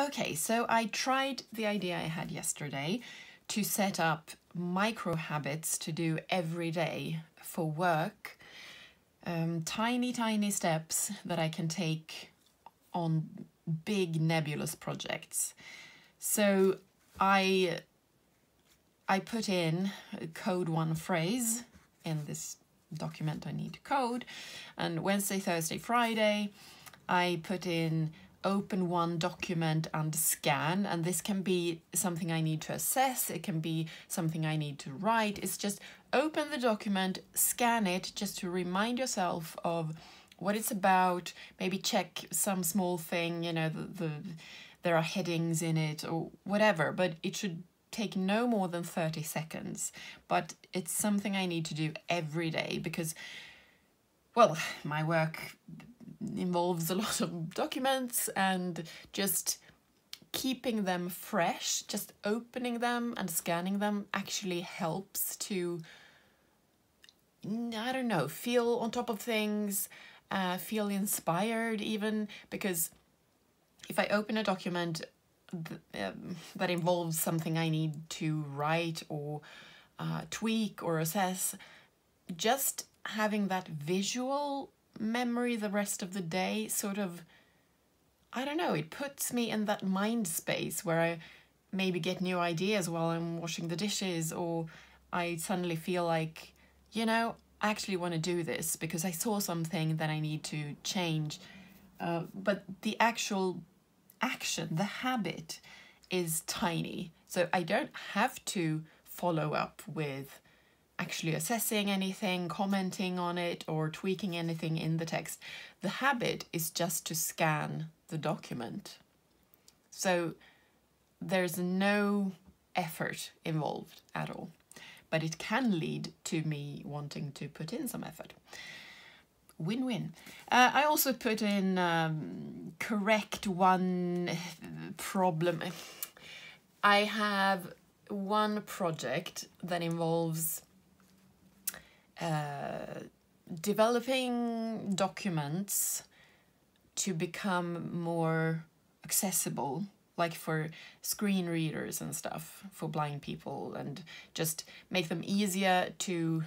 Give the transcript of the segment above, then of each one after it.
Okay, so I tried the idea I had yesterday to set up micro habits to do every day for work. Tiny steps that I can take on big nebulous projects. So I put in code one phrase in this document I need to code, and Wednesday, Thursday, Friday I put in open one document and scan, and this can be something I need to assess, it can be something I need to write. It's just open the document, scan it, just to remind yourself of what it's about, maybe check some small thing, you know, there are headings in it or whatever, but it should take no more than 30 seconds. But it's something I need to do every day because, well, my work involves a lot of documents, and just keeping them fresh, just opening them and scanning them actually helps to, I don't know, feel on top of things, feel inspired even, because if I open a document that involves something I need to write or tweak or assess, just having that visual memory the rest of the day sort of, I don't know, it puts me in that mind space where I maybe get new ideas while I'm washing the dishes, or I suddenly feel like, you know, I actually want to do this because I saw something that I need to change. But the actual action, the habit, is tiny. So I don't have to follow up with actually assessing anything, commenting on it, or tweaking anything in the text. The habit is just to scan the document. So there's no effort involved at all, but it can lead to me wanting to put in some effort. Win-win. I also put in correct one problem. I have one project that involves developing documents to become more accessible, like for screen readers and stuff, for blind people, and just make them easier to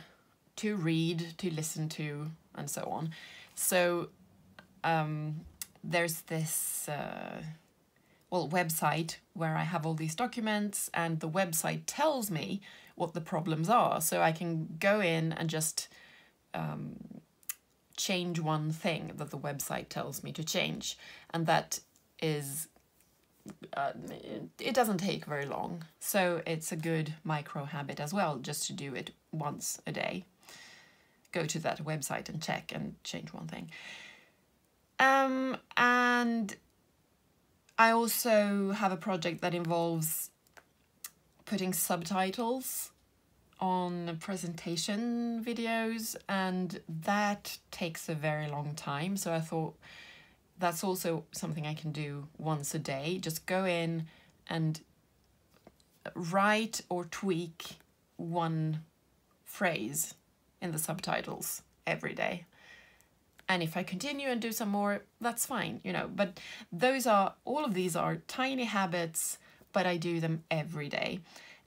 read, to listen to, and so on. So there's this website where I have all these documents, and the website tells me what the problems are, so I can go in and just change one thing that the website tells me to change, and that is it doesn't take very long, so it's a good micro habit as well, just to do it once a day. Go to that website and check and change one thing. And I also have a project that involves putting subtitles on presentation videos, and that takes a very long time. So I thought that's also something I can do once a day. Just go in and write or tweak one phrase in the subtitles every day. And if I continue and do some more, that's fine, you know. But all of these are tiny habits, but I do them every day.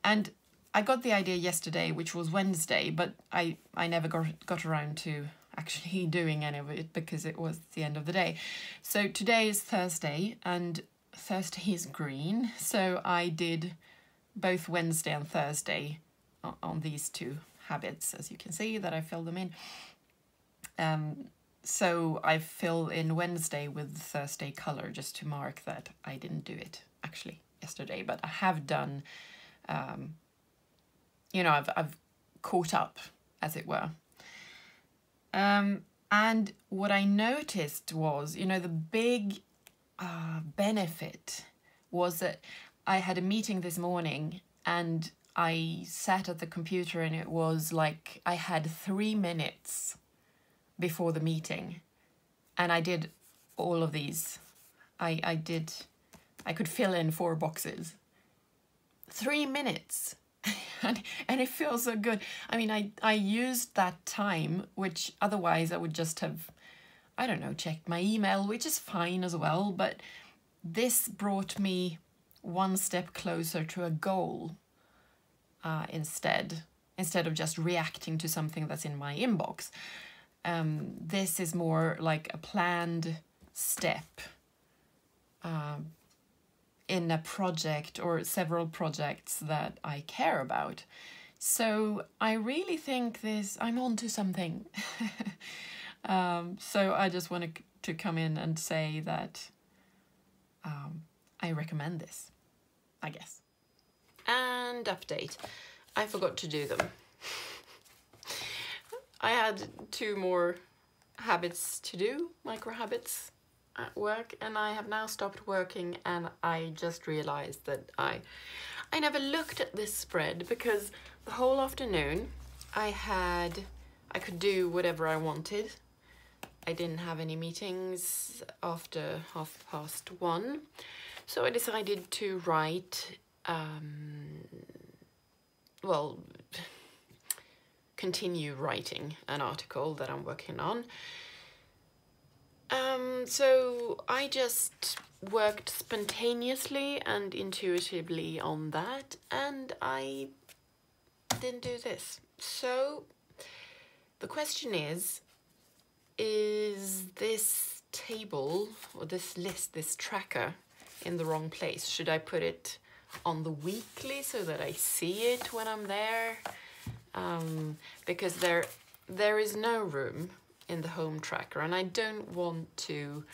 And I got the idea yesterday, which was Wednesday, but I never got around to actually doing any of it because it was the end of the day. So today is Thursday, and Thursday is green. So I did both Wednesday and Thursday on these two habits, as you can see that I filled them in. So I fill in Wednesday with Thursday color just to mark that I didn't do it actually yesterday, but I have done, you know, I've caught up, as it were. And what I noticed was, you know, the big benefit was that I had a meeting this morning, and I sat at the computer, and it was like I had 3 minutes before the meeting, and I did all of these. I could fill in 4 boxes. 3 minutes. and it feels so good. I mean, I used that time, which otherwise I would just have, I don't know, checked my email, which is fine as well, but this brought me one step closer to a goal instead of just reacting to something that's in my inbox. This is more like a planned step in a project or several projects that I care about. So I really think I'm onto something. So I just wanted to come in and say that I recommend this, I guess. And update. I forgot to do them. I had 2 more habits to do, micro habits at work, and I have now stopped working, and I just realized that I never looked at this spread, because the whole afternoon I could do whatever I wanted. I didn't have any meetings after 1:30, so I decided to write, continue writing an article that I'm working on. So I just worked spontaneously and intuitively on that, and I didn't do this. So the question is this table or this list, this tracker, in the wrong place? Should I put it on the weekly so that I see it when I'm there? Because there is no room in the home tracker, and I don't want to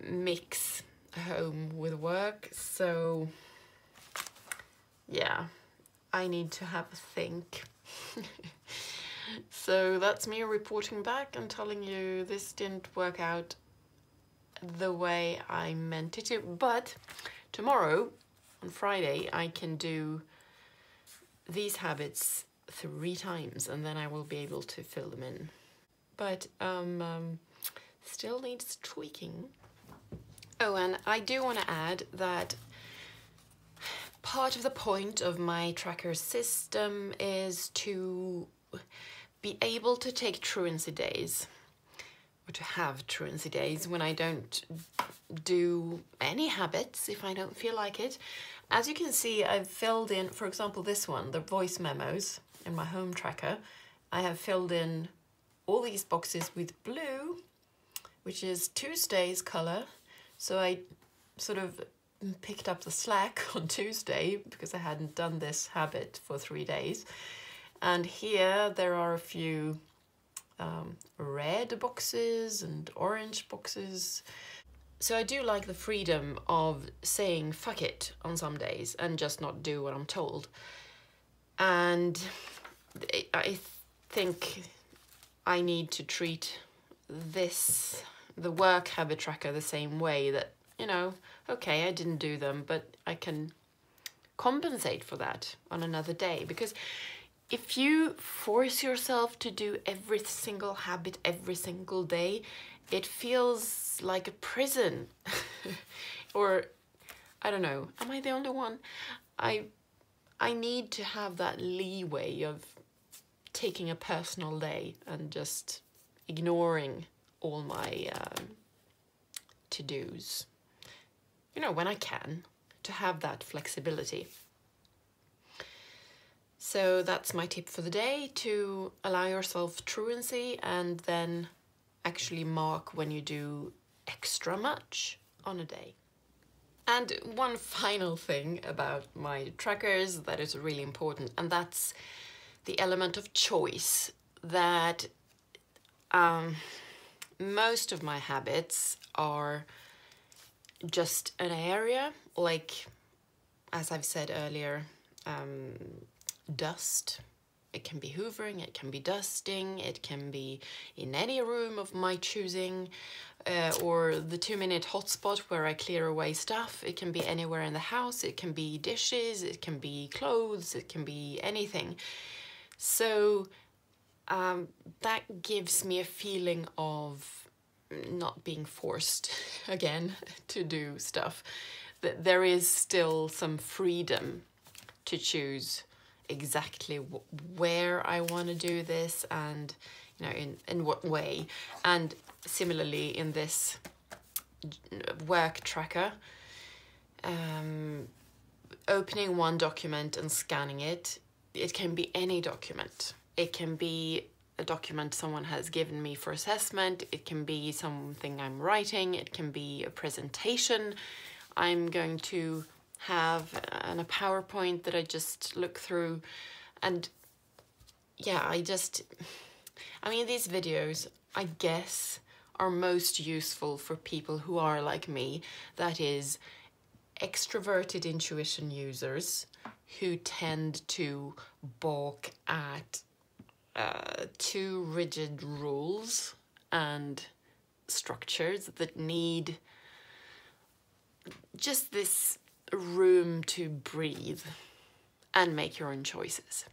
mix home with work, so yeah, I need to have a think. So that's me reporting back and telling you this didn't work out the way I meant it to, but tomorrow, on Friday, I can do these habits 3 times, and then I will be able to fill them in. But still needs tweaking. Oh, and I do want to add that part of the point of my tracker system is to be able to take truancy days, or to have truancy days when I don't do any habits if I don't feel like it. As you can see, I've filled in, for example, this one, the voice memos in my home tracker. I have filled in all these boxes with blue, which is Tuesday's color. So I sort of picked up the slack on Tuesday because I hadn't done this habit for 3 days. And here there are a few red boxes and orange boxes. So I do like the freedom of saying fuck it on some days and just not do what I'm told. And I think I need to treat the work habit tracker, the same way, that, you know, okay, I didn't do them, but I can compensate for that on another day. Because if you force yourself to do every single habit every single day, it feels like a prison. Or, I don't know, am I the only one? I need to have that leeway of taking a personal day and just ignoring all my to-dos, you know, when I can, to have that flexibility. So that's my tip for the day, to allow yourself truancy and then actually mark when you do extra much on a day. And one final thing about my trackers that is really important, and that's the element of choice. That most of my habits are just an area, like, as I've said earlier, dust. It can be hoovering, it can be dusting, it can be in any room of my choosing, or the 2-minute hotspot where I clear away stuff. It can be anywhere in the house, it can be dishes, it can be clothes, it can be anything. So that gives me a feeling of not being forced again to do stuff. That there is still some freedom to choose exactly where I want to do this, and, you know, in what way. And similarly in this work tracker, opening one document and scanning it. It can be any document. It can be a document someone has given me for assessment. It can be something I'm writing. It can be a presentation I'm going to have, and a PowerPoint that I just look through. And yeah, I mean, these videos, I guess, are most useful for people who are like me, that is, extroverted intuition users who tend to balk at too rigid rules and structures that need just this room to breathe and make your own choices.